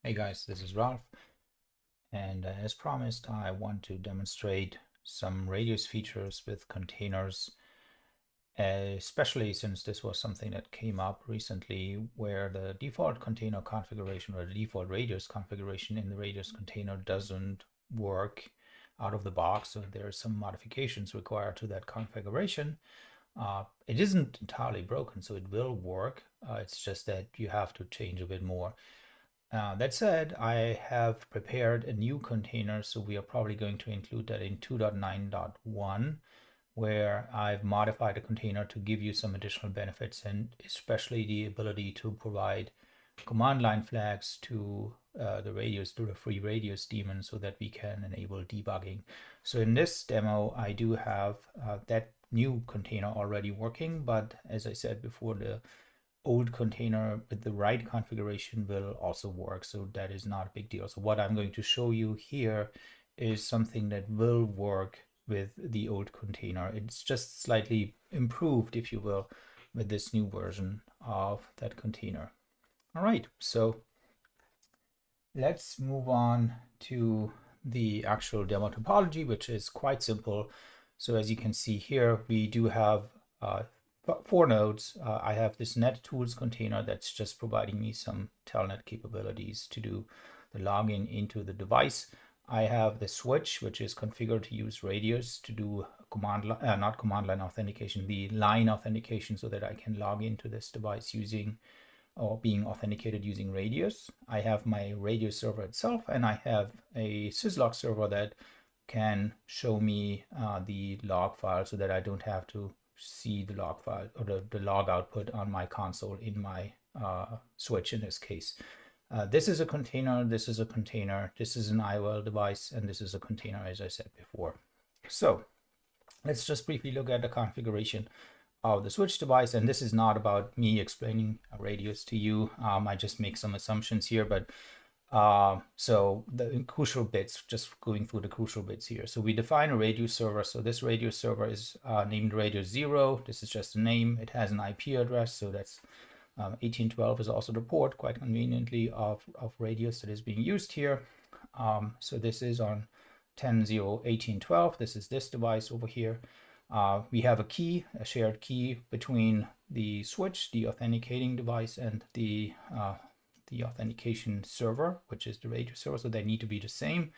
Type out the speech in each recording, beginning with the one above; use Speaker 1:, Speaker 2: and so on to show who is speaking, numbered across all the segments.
Speaker 1: Hey guys, this is Ralph, and as promised, I want to demonstrate some radius features with containers, especially since this was something that came up recently where the default container configuration or the default radius configuration in the radius container doesn't work out of the box. So there are some modifications required to that configuration. It isn't entirely broken, so it will work. It's just that you have to change a bit more. That said, I have prepared a new container, so we are probably going to include that in 2.9.1, where I've modified the container to give you some additional benefits, and especially the ability to provide command line flags to the radius, to the freeRADIUS daemon, so that we can enable debugging. So in this demo, I do have that new container already working, but as I said before, the old container with the right configuration will also work. So that is not a big deal. So what I'm going to show you here is something that will work with the old container. It's just slightly improved, if you will, with this new version of that container. All right, so let's move on to the actual demo topology, which is quite simple. So as you can see here, we do have 4 nodes. I have this net tools container that's just providing me some telnet capabilities to do the login into the device. I have the switch, which is configured to use radius to do not command line authentication, the line authentication, so that I can log into this device using or being authenticated using radius. I have my radius server itself, and I have a syslog server that can show me the log file so that I don't have to see the log file or the log output on my console in my switch in this case. This is a container, this is a container, this is an IOL device, and this is a container, as I said before. So let's just briefly look at the configuration of the switch device. And this is not about me explaining a radius to you. I just make some assumptions here, but so the crucial bits, just going through the crucial bits here. So we define a radius server. So this radius server is named radius 0. This is just a name. It has an IP address. So that's 1812 is also the port, quite conveniently, of radius that is being used here. So this is on 10.0.18.12. This is this device over here. We have a key, a shared key between the switch, the authenticating device, and the authentication server, which is the radius server, so they need to be the same.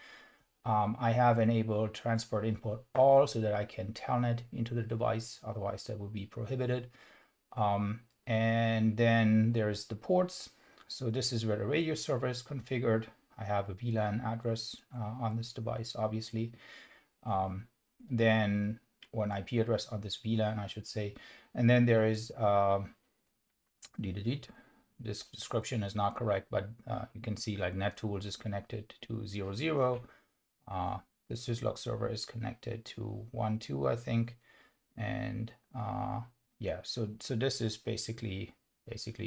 Speaker 1: I have enabled transport input all so that I can telnet into the device, otherwise that would be prohibited. And then there's the ports. So this is where the radius server is configured. I have a VLAN address on this device, obviously. Then or an IP address on this VLAN, I should say. And then there is this description is not correct, but you can see like NetTools is connected to 00. The syslog server is connected to 12, I think. And yeah, so this is basically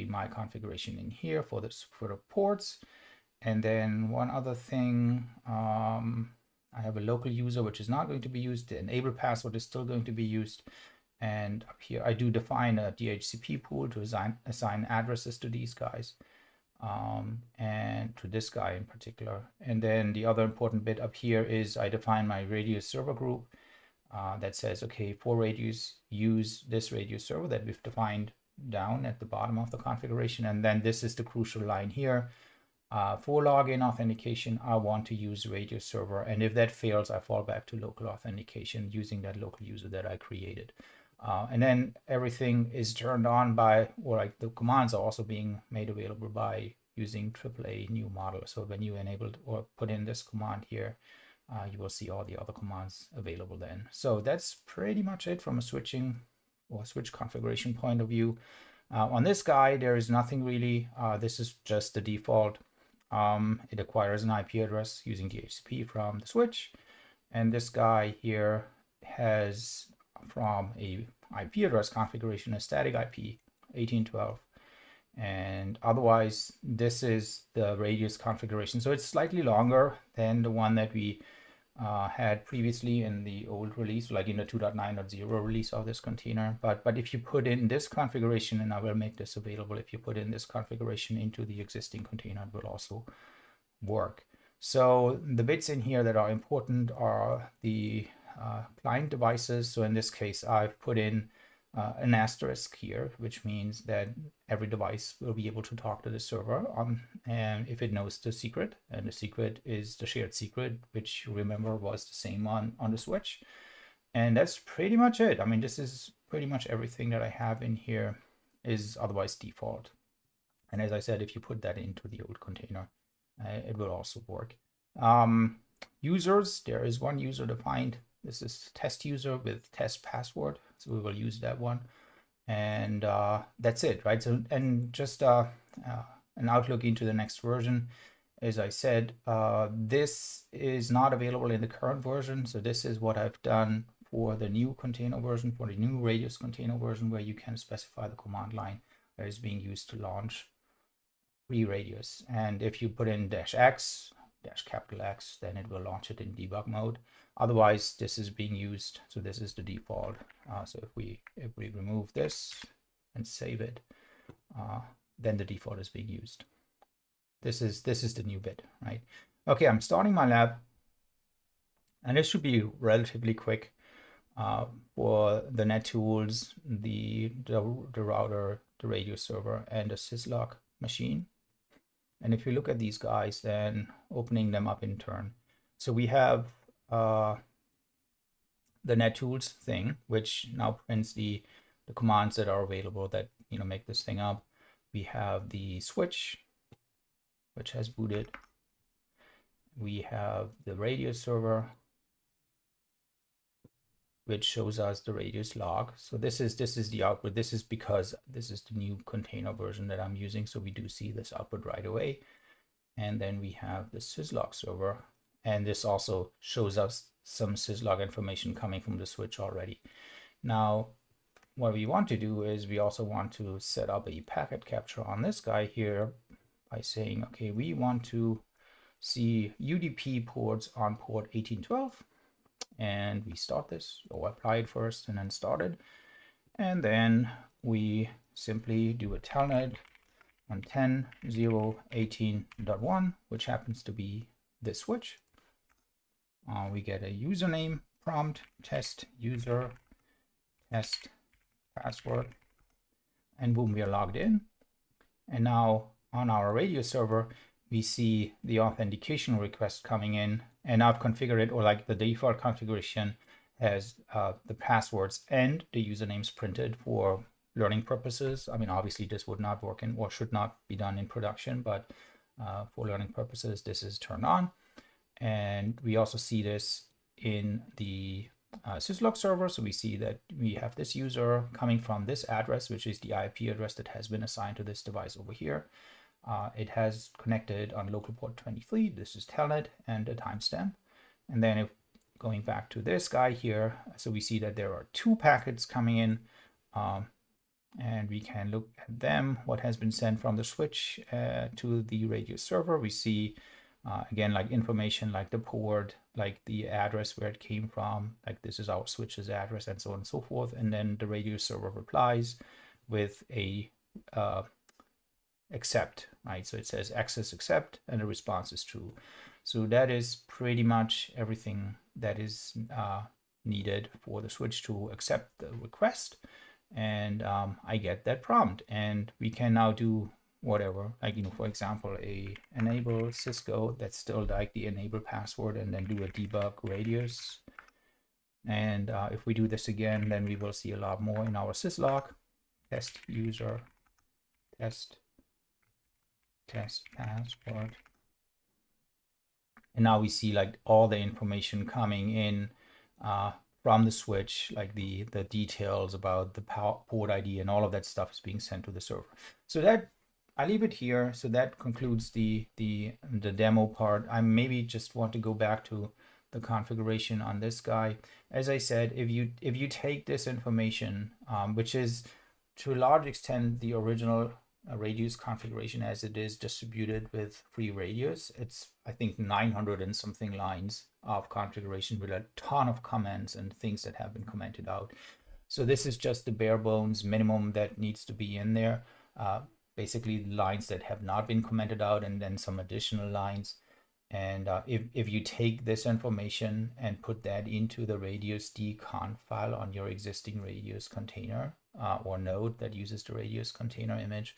Speaker 1: my configuration in here for the ports. And then one other thing, I have a local user which is not going to be used. The enable password is still going to be used. And up here, I do define a DHCP pool to assign addresses to these guys, and to this guy in particular. And then the other important bit up here is I define my radius server group that says, okay, for radius, use this radius server that we've defined down at the bottom of the configuration. And then this is the crucial line here. For login authentication, I want to use radius server. And if that fails, I fall back to local authentication using that local user that I created. And then everything is turned on by, or like the commands are also being made available by using AAA new model. So when you enable or put in this command here, you will see all the other commands available then. So that's pretty much it from a switching or switch configuration point of view. On this guy, there is nothing really. This is just the default. It acquires an IP address using DHCP from the switch. And this guy here has, from a IP address configuration, a static IP 1812. And otherwise, this is the radius configuration. So it's slightly longer than the one that we had previously in the old release, like in the 2.9.0 release of this container. But if you put in this configuration, and I will make this available, if you put in this configuration into the existing container, it will also work. So the bits in here that are important are the client devices. So in this case, I've put in an asterisk here, which means that every device will be able to talk to the server and if it knows the secret, and the secret is the shared secret, which remember was the same on the switch. And that's pretty much it. I mean, this is pretty much everything that I have in here is otherwise default. And as I said, if you put that into the old container, it will also work. Users, there is one user defined. This is test user with test password. So we will use that one. And that's it, right? So, and just an outlook into the next version. As I said, this is not available in the current version. So this is what I've done for the new container version, for the new Radius container version, where you can specify the command line that is being used to launch freeRADIUS. And if you put in -X, -X, then it will launch it in debug mode. Otherwise, this is being used. So this is the default. So if we remove this and save it, then the default is being used. This is the new bit, right? Okay, I'm starting my lab, and this should be relatively quick for the NetTools, the router, the radio server, and the syslog machine. And if you look at these guys, then opening them up in turn. So we have the NetTools thing, which now prints the commands that are available that make this thing up. We have the switch, which has booted. We have the radio server, which shows us the radius log. So this is the output. This is because this is the new container version that I'm using. So we do see this output right away. And then we have the syslog server. And this also shows us some syslog information coming from the switch already. Now, what we want to do is we also want to set up a packet capture on this guy here by saying, okay, we want to see UDP ports on port 1812. And we start this, or apply it first and then start it. And then we simply do a telnet on 10.0.18.1, which happens to be this switch. We get a username prompt, test user, test password, and boom, we are logged in. And now on our radio server, we see the authentication request coming in, and I've configured it, or like the default configuration has the passwords and the usernames printed for learning purposes. I mean, obviously this would not work in, or should not be done in production, but for learning purposes, this is turned on. And we also see this in the syslog server. So we see that we have this user coming from this address, which is the IP address that has been assigned to this device over here. It has connected on local port 23. This is telnet and a timestamp. And then if going back to this guy here, so we see that there are 2 packets coming in, and we can look at them, what has been sent from the switch to the radio server. We see again, like information like the port, like the address where it came from, like this is our switch's address, and so on and so forth. And then the radio server replies with a accept, right? So it says access accept, and the response is true. So that is pretty much everything that is needed for the switch to accept the request. And I get that prompt, and we can now do whatever, like, for example, a enable Cisco, that's still like the enable password, and then do a debug radius. And if we do this again, then we will see a lot more in our syslog. Test user, test password. And now we see like all the information coming in from the switch, like the details about the port ID and all of that stuff is being sent to the server. So that, I leave it here. So that concludes the demo part. I maybe just want to go back to the configuration on this guy. As I said, if you take this information, which is to a large extent the original Radius configuration as it is distributed with freeRADIUS, it's I think 900 and something lines of configuration with a ton of comments and things that have been commented out. So this is just the bare bones minimum that needs to be in there. Basically lines that have not been commented out, and then some additional lines. And if you take this information and put that into the radius dconf file on your existing radius container or node that uses the radius container image,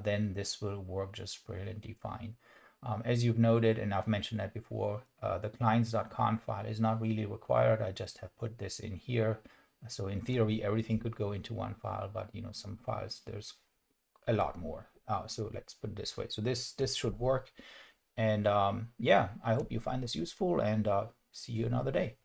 Speaker 1: then this will work just brilliantly fine. As you've noted, and I've mentioned that before, the clients.conf file is not really required. I just have put this in here. So in theory, everything could go into one file, but some files, there's a lot more. So let's put it this way. So this should work. And yeah, I hope you find this useful, and see you another day.